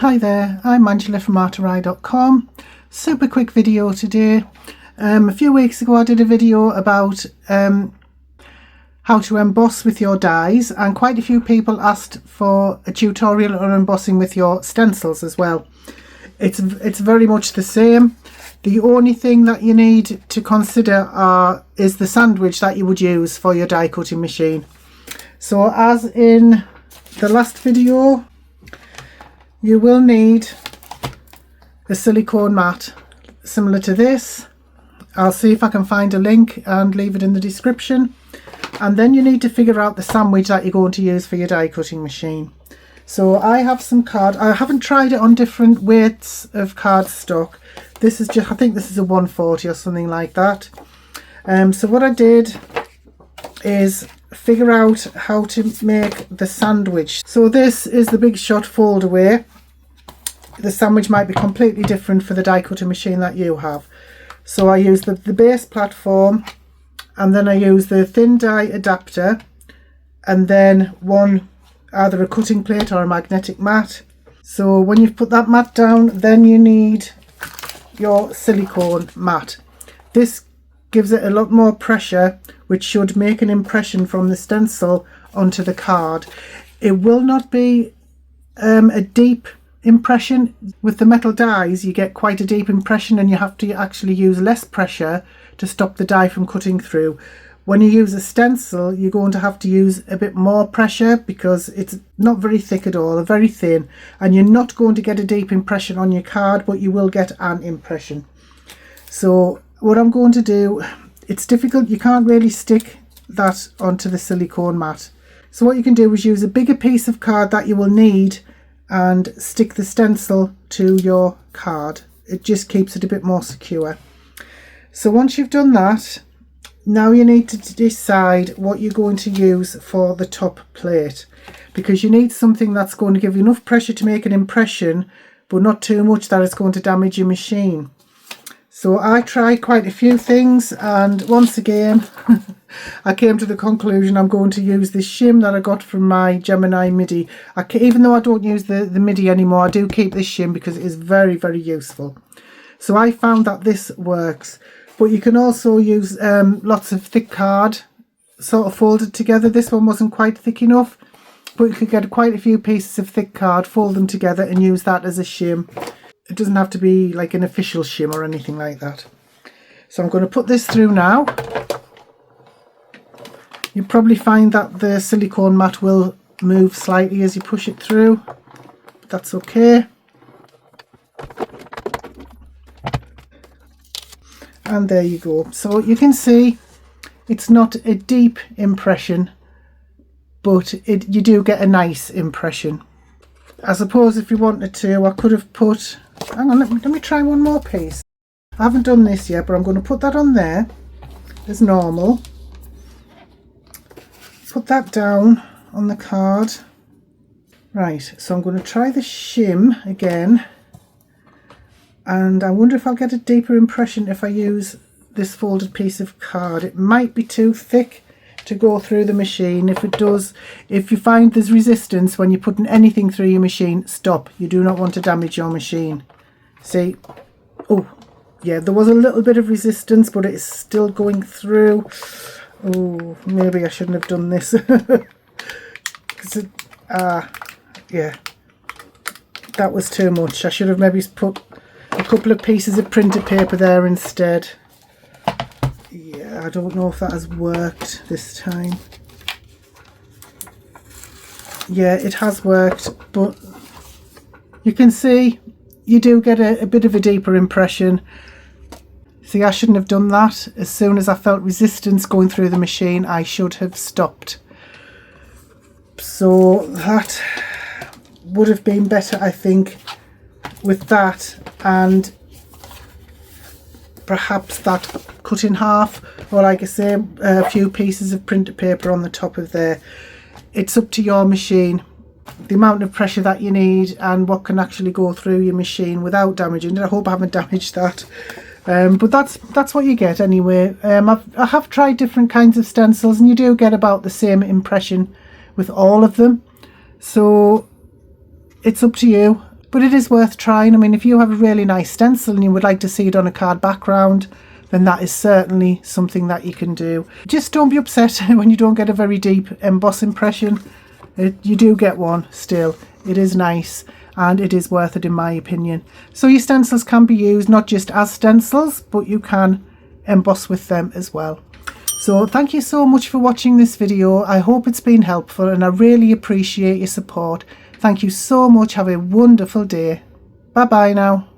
Hi there, I'm Angela from artery.com. Super quick video today. A few weeks ago I did a video about how to emboss with your dies, and quite a few people asked for a tutorial on embossing with your stencils as well. It's very much the same. The only thing that you need to consider is the sandwich that you would use for your die cutting machine. So as in the last video, you will need a silicone mat similar to this. I'll see if I can find a link and leave it in the description. And then you need to figure out the sandwich that you're going to use for your die cutting machine. So I have some card. I haven't tried it on different weights of cardstock. This is just, I think this is a 140 or something like that. So what I did is figure out how to make the sandwich. So this is the Big Shot fold away. The sandwich might be completely different for the die cutting machine that you have. So I use the base platform, and then I use the thin die adapter, and then either a cutting plate or a magnetic mat. So when you've put that mat down, then you need your silicone mat. This gives it a lot more pressure, which should make an impression from the stencil onto the card. It will not be a deep impression. With the metal dies you get quite a deep impression, and you have to actually use less pressure to stop the die from cutting through. When you use a stencil, you're going to have to use a bit more pressure because it's not very thick at all, very thin, and you're not going to get a deep impression on your card, but you will get an impression. So what I'm going to do, it's difficult, you can't really stick that onto the silicone mat. So what you can do is use a bigger piece of card that you will need and stick the stencil to your card. It just keeps it a bit more secure. So once you've done that, now you need to decide what you're going to use for the top plate, because you need something that's going to give you enough pressure to make an impression, but not too much that it's going to damage your machine. So I tried quite a few things, and once again I came to the conclusion I'm going to use this shim that I got from my Gemini MIDI. Even though I don't use the MIDI anymore, I do keep this shim because it is very, very useful. So I found that this works, but you can also use lots of thick card sort of folded together. This one wasn't quite thick enough, but you could get quite a few pieces of thick card, fold them together and use that as a shim. It doesn't have to be like an official shim or anything like that. So I'm going to put this through now. You'll probably find that the silicone mat will move slightly as you push it through, but that's okay. And there you go. So you can see it's not a deep impression, but you do get a nice impression. I suppose if you wanted to, I could have put, hang on, let me try one more piece. I haven't done this yet, but I'm going to put that on there as normal. Put that down on the card. Right, so I'm going to try the shim again, and I wonder if I'll get a deeper impression if I use this folded piece of card. It might be too thick to go through the machine. If it does, if you find there's resistance when you're putting anything through your machine, stop. You do not want to damage your machine. See, oh yeah, there was a little bit of resistance, but it's still going through. Oh, maybe I shouldn't have done this. Yeah, that was too much. I should have maybe put a couple of pieces of printed paper there instead. Yeah, I don't know if that has worked this time. Yeah, it has worked, but you can see you do get a bit of a deeper impression. See, I shouldn't have done that. As soon as I felt resistance going through the machine, I should have stopped. So that would have been better, I think, with that, and perhaps that cut in half, or like I say, a few pieces of printed paper on the top of there. It's up to your machine, the amount of pressure that you need and what can actually go through your machine without damaging it. I hope I haven't damaged that. But that's what you get anyway. I have tried different kinds of stencils, and you do get about the same impression with all of them. So it's up to you. but it is worth trying. I mean, if you have a really nice stencil and you would like to see it on a card background, then that is certainly something that you can do. Just don't be upset when you don't get a very deep emboss impression. You do get one still. It is nice and it is worth it in my opinion. So your stencils can be used not just as stencils, but you can emboss with them as well. So thank you so much for watching this video. I hope it's been helpful and I really appreciate your support. Thank you so much. Have a wonderful day. Bye bye now.